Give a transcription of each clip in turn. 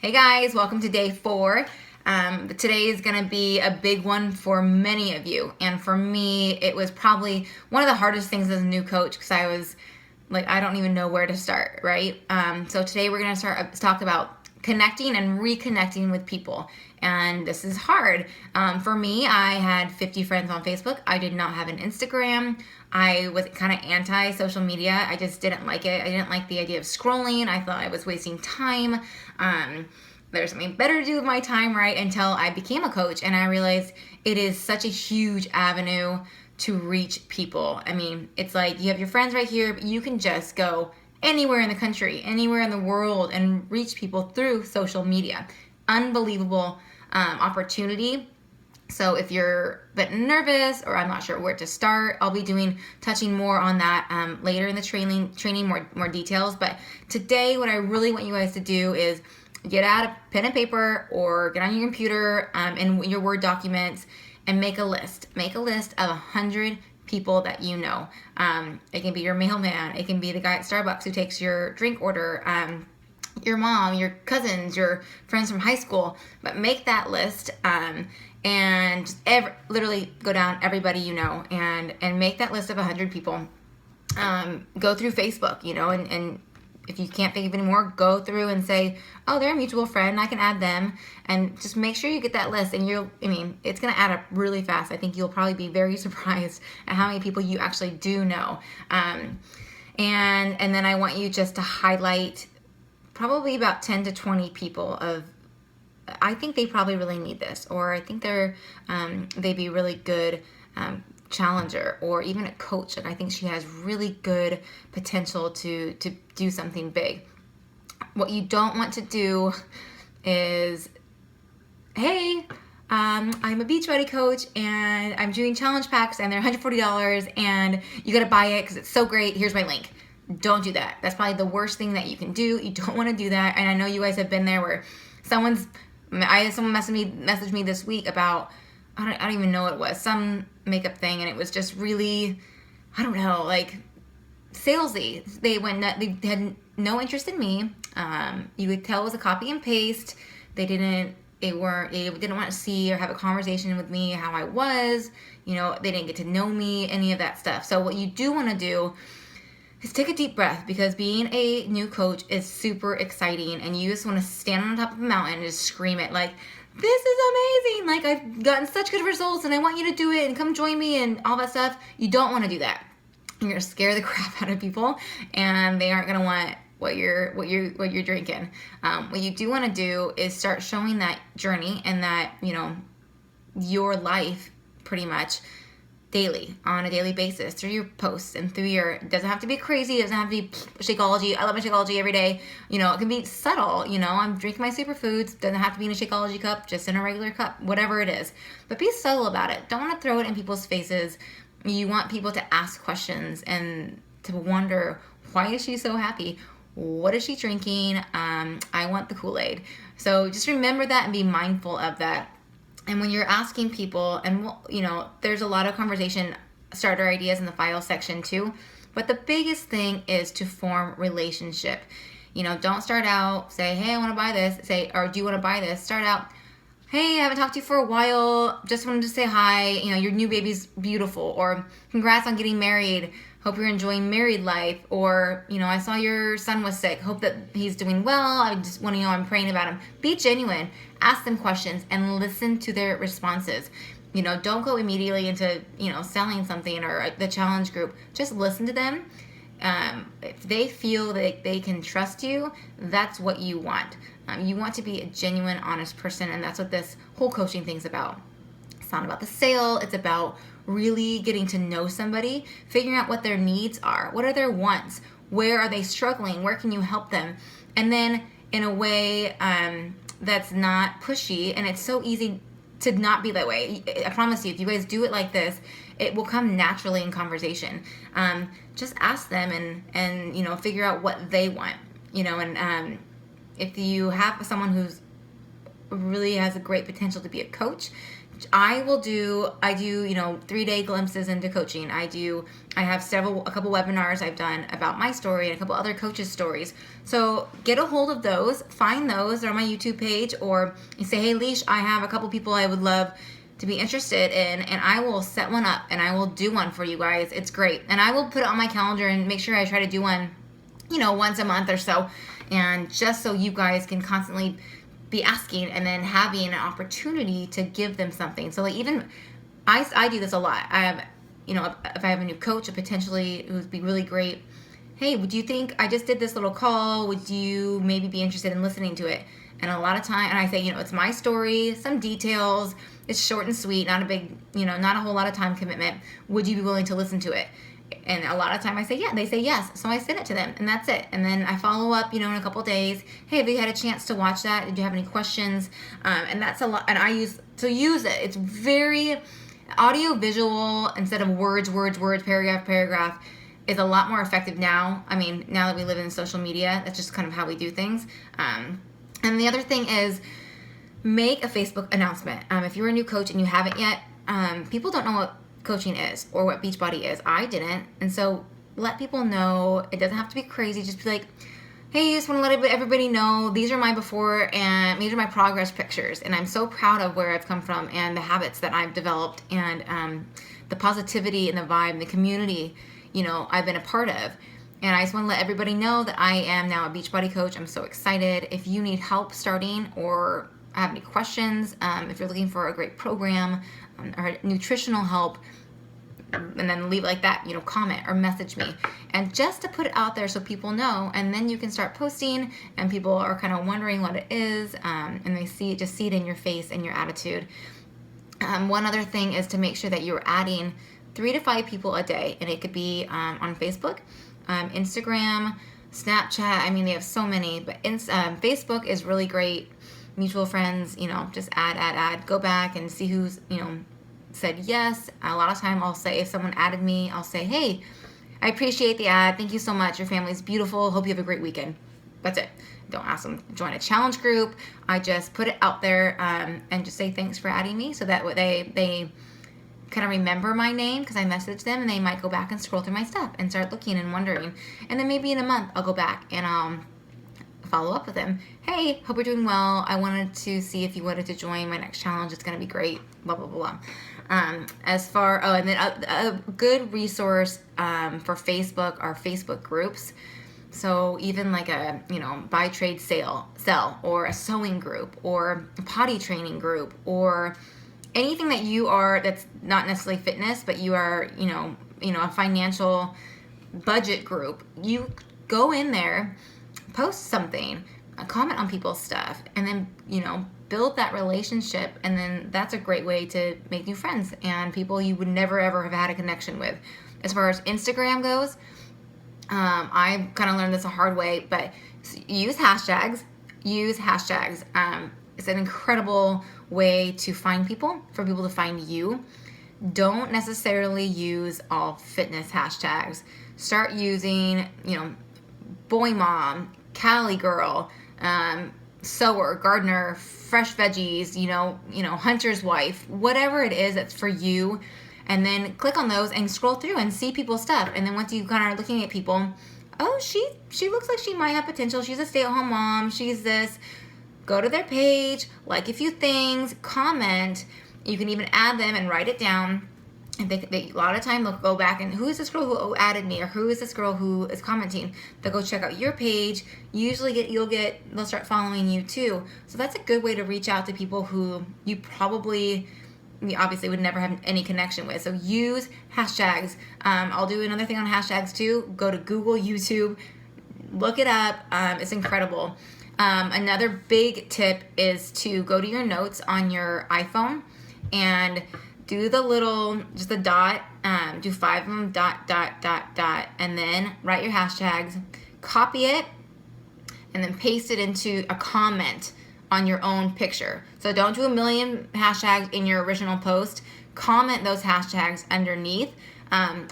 Hey guys, welcome to day 4. Today is going to be a big one for many of you. And for me, it was probably one of the hardest things as a new coach because I was like, I don't even know where to start, right? So today we're going to talk about connecting and reconnecting with people. And this is hard. For me, I had 50 friends on Facebook. I did not have an Instagram. I was kind of anti social media. I just didn't like it. I didn't like the idea of scrolling. I thought I was wasting time. There's something better to do with my time, right? Until I became a coach and I realized it is such a huge avenue to reach people. I mean, it's like you have your friends right here, but you can just go anywhere in the country, anywhere in the world, and reach people through social media. Unbelievable opportunity. So if you're a bit nervous or I'm not sure where to start, I'll be touching more on that later in the training more details. But today, what I really want you guys to do is get out a pen and paper or get on your computer and your Word documents and make a list. Make a list of 100 people that you know. It can be your mailman. It can be the guy at Starbucks who takes your drink order. Your mom, your cousins, your friends from high school. But make that list and literally go down everybody you know and make that list of 100 people. Go through Facebook, and if you can't think of any more, go through and say, oh, they're a mutual friend, I can add them, and just make sure you get that list, and it's going to add up really fast. I think you'll probably be very surprised at how many people you actually do know. And then I want you just to highlight probably about 10 to 20 people I think they probably really need this, or I think they'd be really good challenger or even a coach, and I think she has really good potential to do something big. What you don't want to do is, hey, I'm a Beachbody coach and I'm doing challenge packs and they're $140 and you gotta buy it because it's so great, here's my link. Don't do that. That's probably the worst thing that you can do. You don't want to do that. And I know you guys have been there where someone messaged me this week about, I don't even know what it was, some makeup thing, and it was just really, I don't know, like salesy. They had no interest in me. You could tell it was a copy and paste. They didn't want to see or have a conversation with me how I was. They didn't get to know me, any of that stuff. So what you do want to do is take a deep breath, because being a new coach is super exciting and you just want to stand on top of a mountain and just scream it like, this is amazing, like I've gotten such good results and I want you to do it and come join me and all that stuff. You don't want to do that. You're going to scare the crap out of people and they aren't going to want what you're drinking. What you do want to do is start showing that journey and that, your life pretty much daily, on a daily basis, through your posts and through it doesn't have to be crazy, it doesn't have to be Shakeology. I love my Shakeology every day. It can be subtle, I'm drinking my superfoods, doesn't have to be in a Shakeology cup, just in a regular cup, whatever it is. But be subtle about it. Don't want to throw it in people's faces. You want people to ask questions and to wonder, why is she so happy? What is she drinking? I want the Kool-Aid. So just remember that and be mindful of that. And when you're asking people, and there's a lot of conversation starter ideas in the file section too, but the biggest thing is to form relationship. Don't start out, say, hey, I want to buy this, or do you want to buy this? Start out, hey, I haven't talked to you for a while, just wanted to say hi, your new baby's beautiful, or congrats on getting married, hope you're enjoying married life, or, I saw your son was sick, hope that he's doing well, I just want to know, I'm praying about him. Be genuine, ask them questions, and listen to their responses. Don't go immediately into, selling something or the challenge group. Just listen to them. If they feel that they can trust you, that's what you want. You want to be a genuine, honest person, and that's what this whole coaching thing's about. It's not about the sale, it's about really getting to know somebody, figuring out what their needs are, what are their wants, where are they struggling, where can you help them, and then in a way that's not pushy, and it's so easy to not be that way. I promise you, if you guys do it like this, it will come naturally in conversation. Just ask them and figure out what they want, and if you have someone who's really has a great potential to be a coach, I do, 3-day glimpses into coaching. I have a couple webinars I've done about my story and a couple other coaches' stories. So get a hold of those, find those. They're on my YouTube page, or you say, hey, Leash, I have a couple people I would love to be interested in, and I will set one up and I will do one for you guys. It's great. And I will put it on my calendar and make sure I try to do one, once a month or so. And just so you guys can constantly be asking and then having an opportunity to give them something. So like even I do this a lot. I have, if I have a new coach, potentially it would be really great. Hey, would you think I just did this little call? Would you maybe be interested in listening to it? And a lot of time, and I say, it's my story, some details. It's short and sweet, not a big, not a whole lot of time commitment. Would you be willing to listen to it? And a lot of time I say, yeah, they say yes. So I send it to them and that's it. And then I follow up, in a couple days. Hey, have you had a chance to watch that? Did you have any questions? And that's a lot. And I use it. It's very audio visual instead of words, paragraph is a lot more effective now. I mean, now that we live in social media, that's just kind of how we do things. And the other thing is make a Facebook announcement. If you're a new coach and you haven't yet, people don't know what coaching is or what Beachbody is. I didn't. And so let people know. It doesn't have to be crazy. Just be like, hey, I just want to let everybody know these are my before and these are my progress pictures. And I'm so proud of where I've come from and the habits that I've developed and the positivity and the vibe and the community, I've been a part of. And I just want to let everybody know that I am now a Beachbody coach. I'm so excited. If you need help starting or have any questions, if you're looking for a great program or nutritional help, and then leave it like that, comment or message me. And just to put it out there so people know, and then you can start posting and people are kind of wondering what it is, and they see it in your face and your attitude. One other thing is to make sure that you're adding 3 to 5 people a day, and it could be on Facebook, Instagram, Snapchat. I mean, they have so many, but Facebook is really great. Mutual friends, just add, go back and see who's, said yes. A lot of time I'll say, if someone added me, I'll say, hey, I appreciate the ad. Thank you so much. Your family's beautiful. Hope you have a great weekend. That's it. Don't ask them to join a challenge group. I just put it out there and just say thanks for adding me so that they kind of remember my name because I messaged them and they might go back and scroll through my stuff and start looking and wondering. And then maybe in a month I'll go back and I'll follow up with them. Hey, hope you're doing well. I wanted to see if you wanted to join my next challenge. It's going to be great. Blah, blah, blah. And then a good resource for Facebook are Facebook groups. So even like a, buy, trade, sell, or a sewing group or a potty training group or anything that you are, that's not necessarily fitness, but you are, a financial budget group. You go in there, post something, comment on people's stuff, and then, build that relationship. And then that's a great way to make new friends and people you would never, ever have had a connection with. As far as Instagram goes, I kind of learned this a hard way, but use hashtags. It's an incredible way to find people, for people to find you. Don't necessarily use all fitness hashtags. Start using, boy mom, Cali girl, sewer, gardener, fresh veggies, hunter's wife, whatever it is that's for you. And then click on those and scroll through and see people's stuff. And then once you kind of are looking at people, oh, she looks like she might have potential. She's a stay-at-home mom. She's this. Go to their page, like a few things, comment. You can even add them and write it down. And they a lot of time they'll go back and who is this girl who added me, or who is this girl who is commenting? They'll go check out your page. Usually they'll start following you too. So that's a good way to reach out to people who you obviously would never have any connection with. So use hashtags. I'll do another thing on hashtags too. Go to Google, YouTube, look it up. It's incredible. Another big tip is to go to your notes on your iPhone and do just the dot, do 5 of them, dot, and then write your hashtags, copy it, and then paste it into a comment on your own picture. So don't do a million hashtags in your original post. Comment those hashtags underneath.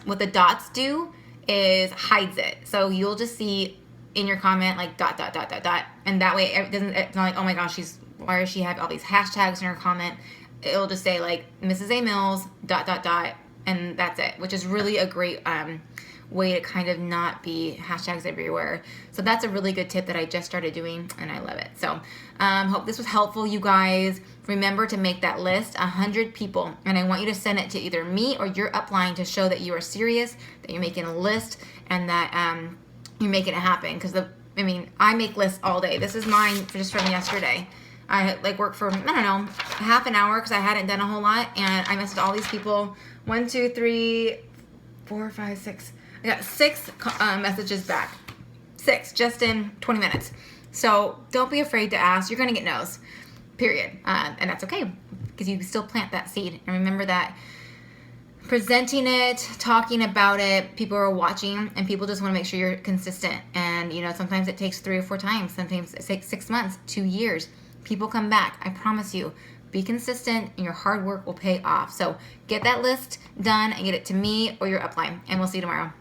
What the dots do is hides it. So you'll just see in your comment like dot, and that way it's not like, oh my gosh, why does she have all these hashtags in her comment? it'll just say like Mrs. A. Mills, ... and that's it, which is really a great way to kind of not be hashtags everywhere. So that's a really good tip that I just started doing, and I love it. So hope this was helpful, you guys. Remember to make that list, 100 people, and I want you to send it to either me or your upline to show that you are serious, that you're making a list, and that you're making it happen. Because I make lists all day. This is mine just from yesterday. I worked for, I don't know, half an hour because I hadn't done a whole lot, and I messaged all these people. 1, 2, 3, 4, 5, 6. I got 6 messages back. 6 just in 20 minutes. So don't be afraid to ask. You're going to get no's, period. And that's okay because you still plant that seed. And remember that presenting it, talking about it, people are watching, and people just want to make sure you're consistent. And, sometimes it takes 3 or 4 times. Sometimes it takes 6 months, 2 years. People come back. I promise you. Be consistent, and your hard work will pay off. So get that list done and get it to me or your upline. And we'll see you tomorrow.